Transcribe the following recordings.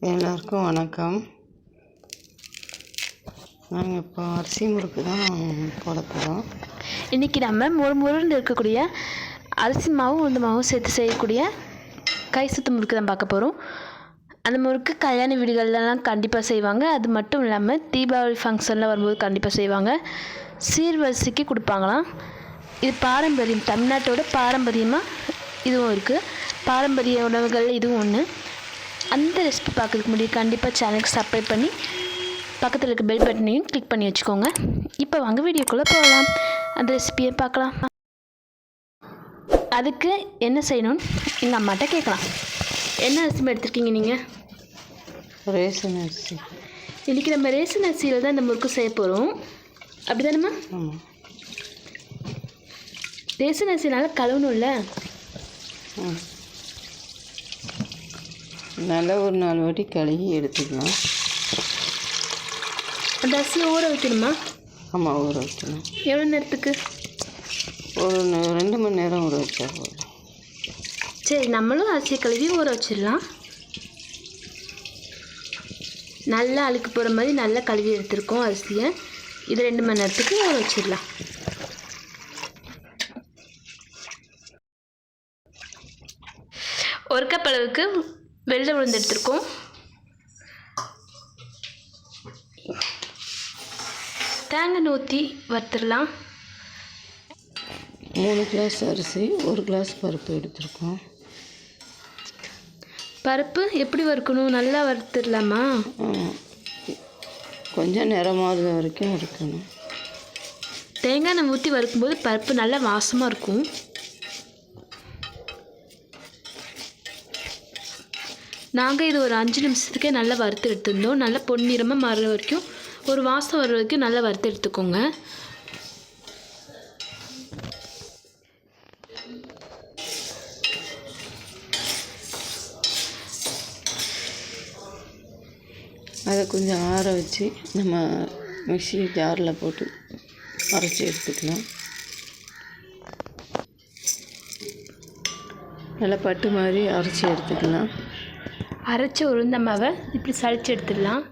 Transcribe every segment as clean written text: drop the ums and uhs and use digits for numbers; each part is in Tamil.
எல்லாருக்கும் வணக்கம். நாங்கள் இப்போ அரிசி முறுக்கு தான் போட போகிறோம். இன்றைக்கி நம்ம முறுமுறுன்னு இருக்கக்கூடிய அரிசி மாவும் உளுந்து மாவும் சேர்த்து செய்யக்கூடிய கை சுத்து முறுக்கு தான் பார்க்க போகிறோம். அந்த முறுக்கு கல்யாண வீடுகள்லாம் கண்டிப்பாக செய்வாங்க. அது மட்டும் இல்லாமல் தீபாவளி ஃபங்க்ஷனில் வரும்போது கண்டிப்பாக செய்வாங்க. சீர்வரிசைக்கு கொடுப்பாங்களாம். இது பாரம்பரியம், தமிழ்நாட்டோட பாரம்பரியமாக இதுவும் இருக்குது. பாரம்பரிய உணவுகள் இதுவும் ஒன்று. அந்த ரெசிபி பார்க்கறதுக்கு முன்னாடி கண்டிப்பாக சேனலுக்கு சப்ஸ்கிரைப் பண்ணி பக்கத்தில் இருக்க பெல் பட்டனையும் கிளிக் பண்ணி வச்சுக்கோங்க. இப்போ வாங்க வீடியோக்குள்ளே போகலாம். அந்த ரெசிபியை பார்க்கலாம். அதுக்கு என்ன செய்யணும்னு எங்கள் அம்மாட்ட கேட்கலாம். என்ன அரிசி எடுத்துருக்கீங்க நீங்கள்? ரேஷன் அரிசி. இன்றைக்கி நம்ம ரேஷன் அரிசியில் தான் இந்த முறுக்கு செய்ய போகிறோம். அப்படி தானேம்மா? ஆமாம். ரேஷன் அரிசினால கழுவணும்ல, நல்லா ஒரு 4 வாட்டி கழுவி எடுத்துக்கலாம். அந்த அரிசியை ஊற வைக்கணுமா? ஆமாம், ஊற வைக்கணும். எவ்வளோ நேரத்துக்கு? ஒரு 2 மணி நேரம் ஊற வச்சா போதும். சரி, நம்மளும் அரிசியை கழுவி ஊற வச்சிடலாம். நல்லா அழுக்கு போகிற மாதிரி நல்லா கழுவி எடுத்துருக்கோம் அரிசியை. இது 2 மணி நேரத்துக்கு ஊற வச்சிடலாம். ஒரு கப் அளவுக்கு வெள்ளை உளுந்து எடுத்துருக்கோம். தேங்காய் ஊற்றி வறுத்துடலாம். 3 கிளாஸ் அரிசி, 1 கிளாஸ் பருப்பு எடுத்துருக்கோம். பருப்பு எப்படி வறுக்கணும்? நல்லா வறுத்துடலாமா? கொஞ்சம் நிறமாத வரைக்கும் வறுக்கணும். தேங்காய் நம்ம ஊற்றி வறுக்கும்போது பருப்பு நல்லா வாசமாக இருக்கும். நாங்கள் இது ஒரு 5 நிமிஷத்துக்கே நல்லா வறுத்து எடுத்துருந்தோம். நல்லா பொன்னிறமாக மாறுற வரைக்கும், ஒரு வாசம் வர்ற வரைக்கும் நல்லா வறுத்து எடுத்துக்கோங்க. அதை கொஞ்சம் ஆற வச்சு நம்ம மிக்ஸி ஜாரில் போட்டு அரைச்சி எடுத்துக்கலாம். நல்லா பட்டு மாதிரி அரைச்சி எடுத்துக்கலாம். அரைச்ச உளுந்த மாவை இப்படி சளிச்சு எடுத்துடலாம்.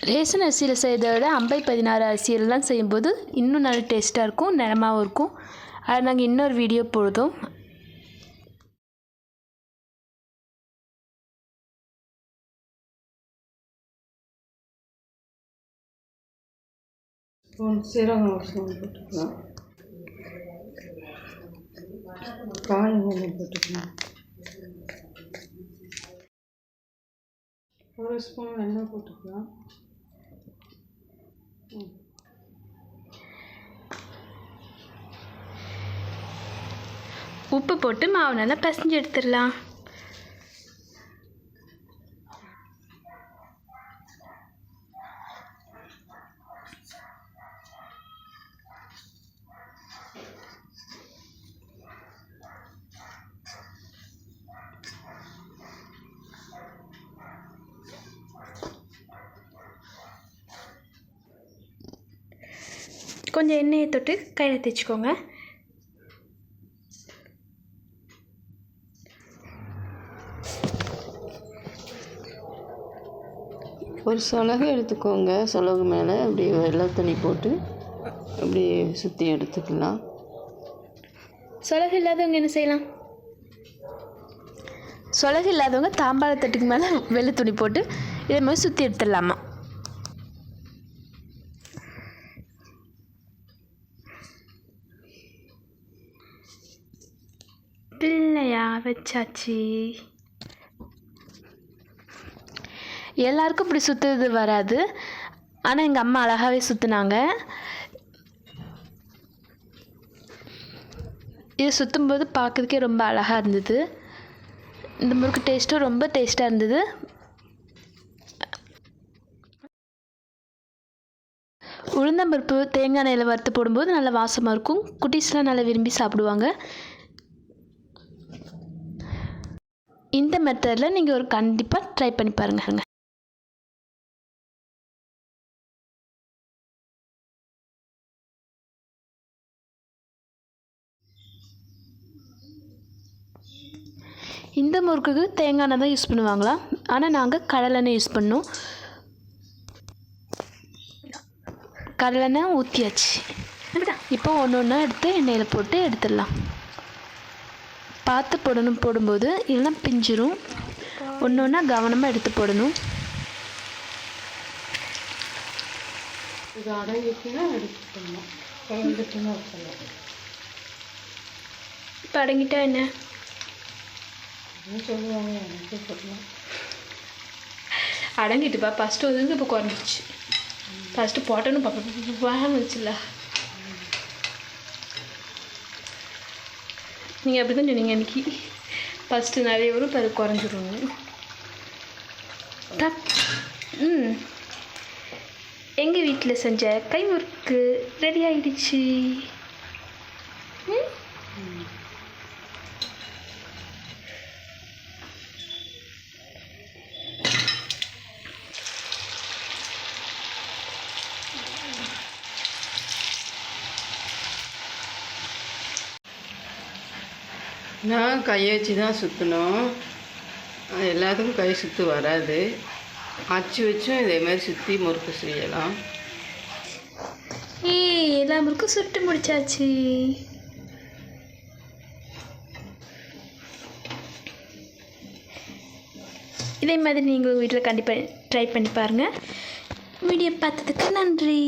ரேஷன் அரிசியில் செய்கிறத விட 50-16 அரிசியிலலாம் செய்யும்போது இன்னும் நல்ல டேஸ்ட்டாக இருக்கும், நிறமாகவும் இருக்கும். அதை நாங்கள் இன்னொரு வீடியோ போடுறோம். சீரகம் போட்டுக்கலாம். காயம் போட்டுக்கலாம். 1 ஸ்பூன் எண்ணெய் போட்டுக்கலாம். உப்பு போட்டு மாவு நல்லா பிசைஞ்சு எடுத்துடலாம். கொஞ்சம் எண்ணெயை தொட்டு கையில் தேய்ச்சிக்கோங்க. ஒரு சொலகு எடுத்துக்கோங்க. சொலகு மேலே அப்படி வெள்ளை துணி போட்டு அப்படி சுற்றி எடுத்துக்கலாம். சொலகு இல்லாதவங்க என்ன செய்யலாம்? சொலகு இல்லாதவங்க தாம்பாளத்தட்டுக்கு மேலே வெள்ளை துணி போட்டு இதே மாதிரி சுற்றி எடுத்துடலாமா. பிள்ளையா வச்சாச்சு. எல்லாருக்கும் இப்படி சுற்றுறது வராது, ஆனால் எங்கள் அம்மா அழகாகவே சுற்றுனாங்க. இது சுற்றும்போது பார்க்குறதுக்கே ரொம்ப அழகாக இருந்தது. இந்த முறுக்கு டேஸ்ட்டும் ரொம்ப டேஸ்ட்டாக இருந்தது. உளுந்தம்பருப்பு தேங்காய் எண்ணெயில் வறுத்து போடும்போது நல்லா வாசமாக இருக்கும். குட்டீஸ்லாம் நல்லா விரும்பி சாப்பிடுவாங்க. இந்த மெத்தடில் நீங்கள் ஒரு கண்டிப்பாக ட்ரை பண்ணி பாருங்க. இந்த முறுக்குக்கு தேங்காய் எண்ணெய் தான் யூஸ் பண்ணுவாங்களா, ஆனால் நாங்கள் கடலெண்ணெய் யூஸ் பண்ணோம். கடலெண்ணெய் ஊற்றியாச்சு. இப்போ ஒன்று ஒன்றா எடுத்து எண்ணெயில் போட்டு எடுத்துடலாம். பார்த்து போடணும், போடும்போது இல்லைன்னா பிஞ்சிரும். ஒன்று ஒன்றா கவனமாக எடுத்து போடணும். இது அடங்கிட்டுனா எடுத்துக்கணும். இப்போ அடங்கிட்டா என்ன சொல்லுவாங்க, எனக்கு சொல்லலாம். அடங்கிட்டுப்பா. ஃபஸ்ட்டு வந்து இப்போ குறைஞ்சிச்சு. ஃபஸ்ட்டு போட்டோன்னு பாப்பான்னு வச்சுல. நீங்கள் அப்படி தான் சொன்னீங்க அன்றைக்கி. ஃபஸ்ட்டு நிறைய வரும், இப்போ அது குறைஞ்சிருங்க. எங்கள் வீட்டில் செஞ்ச கைமுறுக்கு ரெடி ஆகிடுச்சு. நான் கையை வச்சு தான் சுற்றணும். எல்லாத்துக்கும் கை சுற்று வராது. அச்சு வச்சும் இதேமாதிரி சுற்றி முறுக்கு செய்யலாம். எல்லா முறுக்கும் சுட்டு முடிச்சாச்சு. இதே மாதிரி நீங்களும் வீட்டில் கண்டிப்பாக ட்ரை பண்ணி பாருங்கள். வீடியோ பார்த்ததுக்கு நன்றி.